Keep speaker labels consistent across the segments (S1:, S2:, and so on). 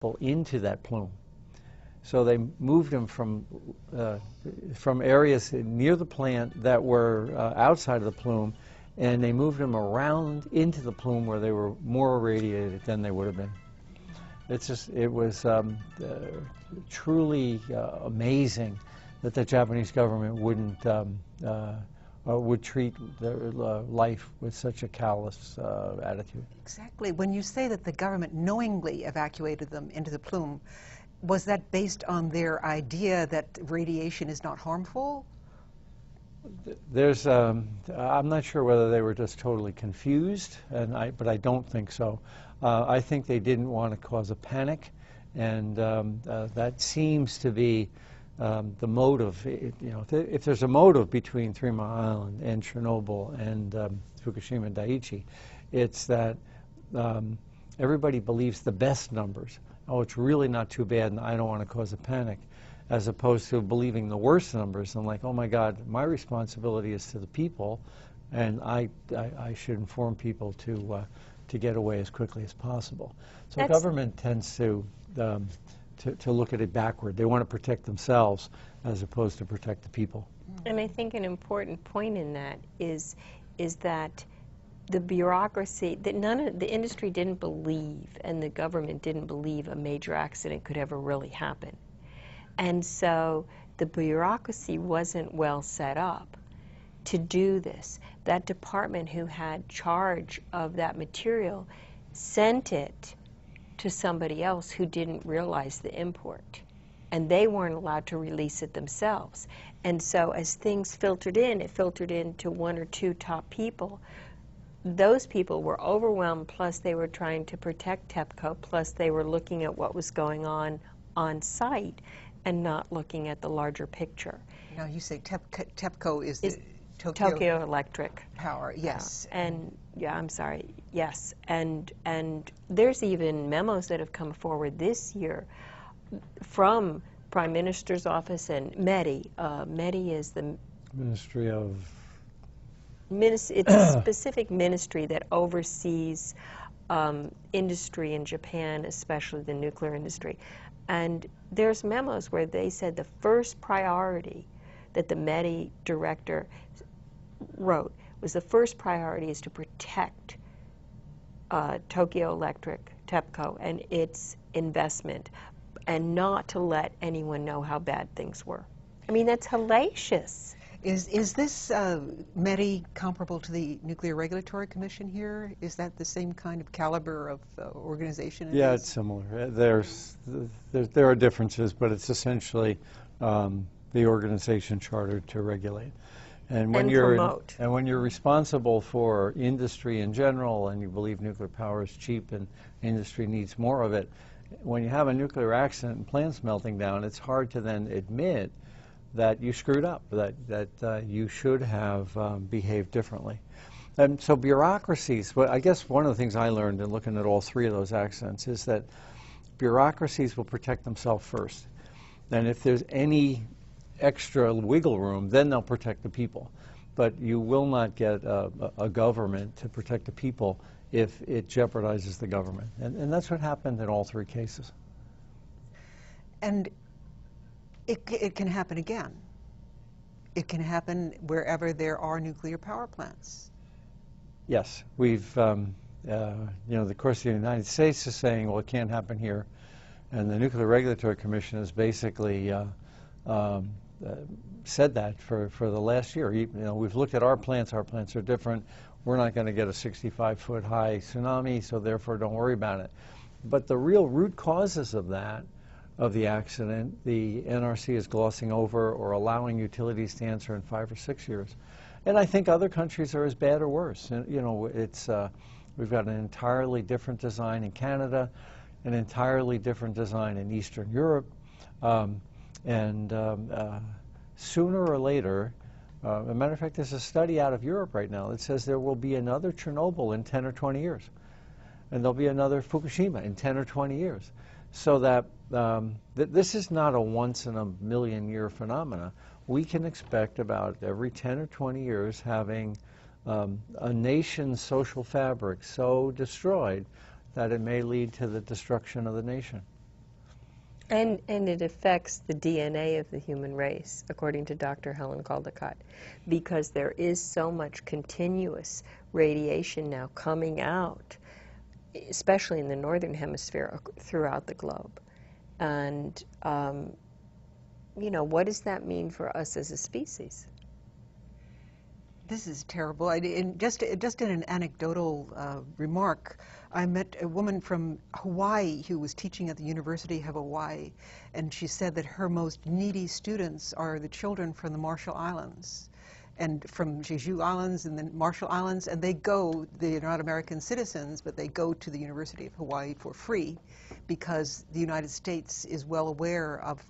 S1: people into that plume. So they moved them from areas near the plant that were outside of the plume, and they moved them around into the plume where they were more irradiated than they would have been. It was truly amazing that the Japanese government would treat their life with such a callous attitude.
S2: Exactly. When you say that the government knowingly evacuated them into the plume, was that based on their idea that radiation is not harmful?
S1: I'm not sure whether they were just totally confused, but I don't think so. I think they didn't want to cause a panic, and that seems to be the motive. If there's a motive between 3 Mile Island and Chernobyl and Fukushima Daiichi, it's that everybody believes the best numbers. Oh, it's really not too bad, and I don't want to cause a panic, as opposed to believing the worst numbers and like, oh my God, my responsibility is to the people, and I should inform people to get away as quickly as possible. So government tends to look at it backward. They want to protect themselves as opposed to protect the people.
S3: And I think an important point in that is that the bureaucracy, that the industry didn't believe, and the government didn't believe a major accident could ever really happen. And so the bureaucracy wasn't well set up to do this. That department who had charge of that material sent it to somebody else who didn't realize the import, and they weren't allowed to release it themselves. And so as things filtered in, it filtered in to 1 or 2 top people. Those people were overwhelmed, plus they were trying to protect TEPCO, plus they were looking at what was going on site and not looking at the larger picture.
S2: Now you say TEPCO is
S3: Tokyo Electric
S2: Power, yes.
S3: And yeah, I'm sorry, yes. And there's even memos that have come forward this year from Prime Minister's office and METI. METI is the
S1: Ministry of...
S3: It's a specific ministry that oversees industry in Japan, especially the nuclear industry. And there's memos where they said the first priority that the METI director wrote was the first priority is to protect Tokyo Electric, TEPCO, and its investment, and not to let anyone know how bad things were. I mean, that's hellacious.
S2: Is this METI comparable to the Nuclear Regulatory Commission here? Is that the same kind of caliber of organization?
S1: Yeah, it's similar. There are differences, but it's essentially the organization chartered to regulate. And when you're responsible for industry in general, and you believe nuclear power is cheap and industry needs more of it, when you have a nuclear accident and plants melting down, it's hard to then admit that you screwed up, that you should have behaved differently. And so bureaucracies, well, I guess one of the things I learned in looking at all 3 of those accidents is that bureaucracies will protect themselves first. And if there's any extra wiggle room, then they'll protect the people. But you will not get a government to protect the people if it jeopardizes the government. And that's what happened in all 3 cases.
S2: And it can happen again. It can happen wherever there are nuclear power plants.
S1: Yes, we've, the course of the United States is saying, well, it can't happen here. And the Nuclear Regulatory Commission has basically said that for the last year. We've looked at our plants are different. We're not going to get a 65-foot high tsunami, so therefore don't worry about it. But the real root causes of the accident, the NRC is glossing over or allowing utilities to answer in 5 or 6 years. And I think other countries are as bad or worse. We've got an entirely different design in Canada, an entirely different design in Eastern Europe, sooner or later, as a matter of fact, there's a study out of Europe right now that says there will be another Chernobyl in 10 or 20 years. And there'll be another Fukushima in 10 or 20 years. So that this is not a once-in-a-million-year phenomena. We can expect about every 10 or 20 years having a nation's social fabric so destroyed that it may lead to the destruction of the nation.
S3: And it affects the DNA of the human race, according to Dr. Helen Caldicott, because there is so much continuous radiation now coming out, especially in the northern hemisphere, throughout the globe. And, you know, what does that mean for us as a species?
S2: This is terrible. Just in an anecdotal remark, I met a woman from Hawaii who was teaching at the University of Hawaii, and she said that her most needy students are the children from the Marshall Islands, and from Jeju Islands and the Marshall Islands, and they're not American citizens, but they go to the University of Hawaii for free because the United States is well aware of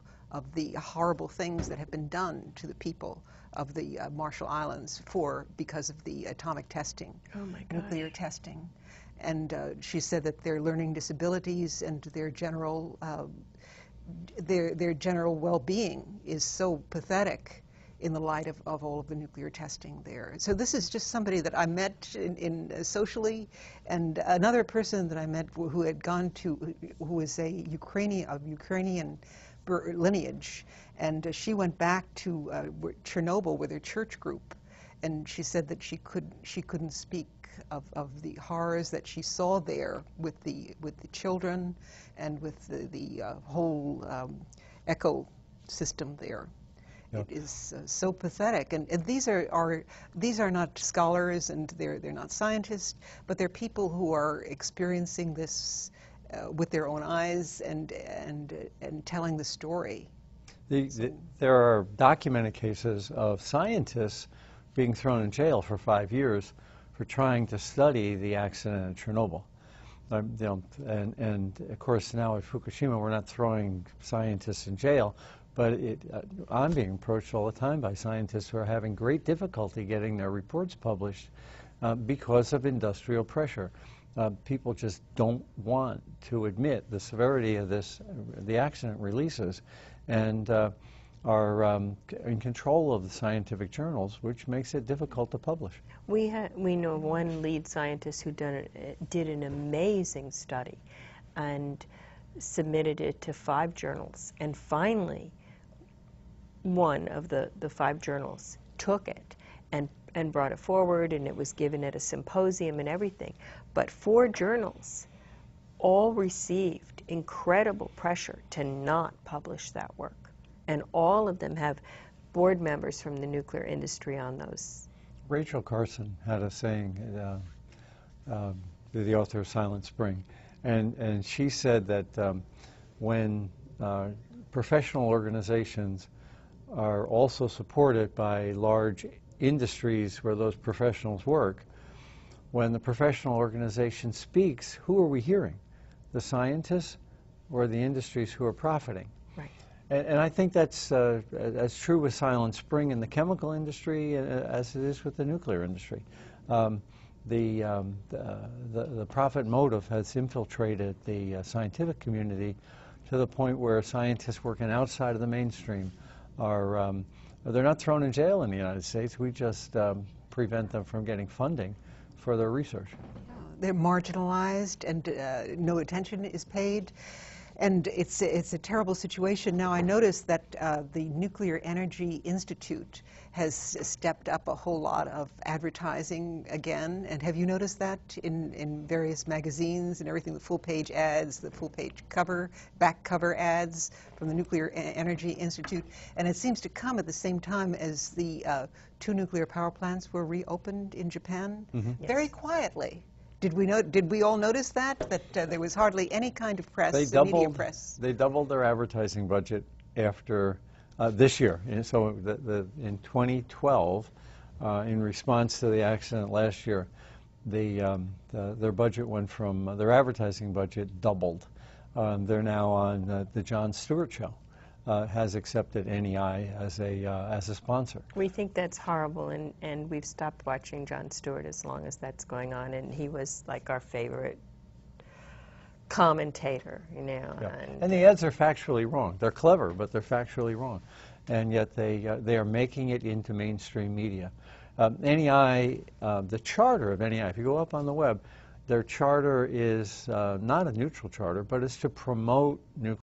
S2: the horrible things that have been done to the people of the Marshall Islands because of the atomic testing, nuclear testing. And she said that their learning disabilities and their general well-being is so pathetic in the light of all of the nuclear testing there. So this is just somebody that I met socially, and another person that I met who had gone to, who was of Ukrainian lineage, and she went back to Chernobyl with her church group, and she said that she couldn't speak of the horrors that she saw there with the children and with the whole ecosystem there. Yep. It is so pathetic, and these are not scholars, and they're not scientists, but they're people who are experiencing this with their own eyes and telling the story.
S1: There are documented cases of scientists being thrown in jail for 5 years for trying to study the accident at Chernobyl. And of course now at Fukushima we're not throwing scientists in jail, but I'm being approached all the time by scientists who are having great difficulty getting their reports published because of industrial pressure. People just don't want to admit the severity of the accident releases, and are in control of the scientific journals, which makes it difficult to publish.
S3: We know one lead scientist who did an amazing study and submitted it to 5 journals, and finally one of the 5 journals took it and brought it forward, and it was given at a symposium and everything. But 4 journals all received incredible pressure to not publish that work. And all of them have board members from the nuclear industry on those.
S1: Rachel Carson had a saying, the author of Silent Spring, and she said that when professional organizations are also supported by large industries where those professionals work, when the professional organization speaks, who are we hearing? The scientists or the industries who are profiting?
S3: Right.
S1: And I think that's as true with Silent Spring in the chemical industry as it is with the nuclear industry. The profit motive has infiltrated the scientific community to the point where scientists working outside of the mainstream are they're not thrown in jail in the United States. We just prevent them from getting funding for their research.
S2: They're marginalized, and no attention is paid. And it's a terrible situation. Now, I noticed that the Nuclear Energy Institute has stepped up a whole lot of advertising again. And have you noticed that in various magazines and everything, the full-page ads, the full-page back cover ads from the Nuclear Energy Institute? And it seems to come at the same time as the 2 nuclear power plants were reopened in Japan, very quietly. Did we all notice that there was hardly any kind of press, media press? They
S1: doubled their advertising budget after this year. And so in 2012, in response to the accident last year, their budget went from, their advertising budget doubled. They're now on the Jon Stewart Show. Has accepted NEI as a sponsor.
S3: We think that's horrible, and we've stopped watching Jon Stewart as long as that's going on, and he was like our favorite commentator, you know.
S1: Yeah. And the ads are factually wrong. They're clever, but they're factually wrong, and yet they are making it into mainstream media. NEI, the charter of NEI, if you go up on the web, their charter is not a neutral charter, but it's to promote nuclear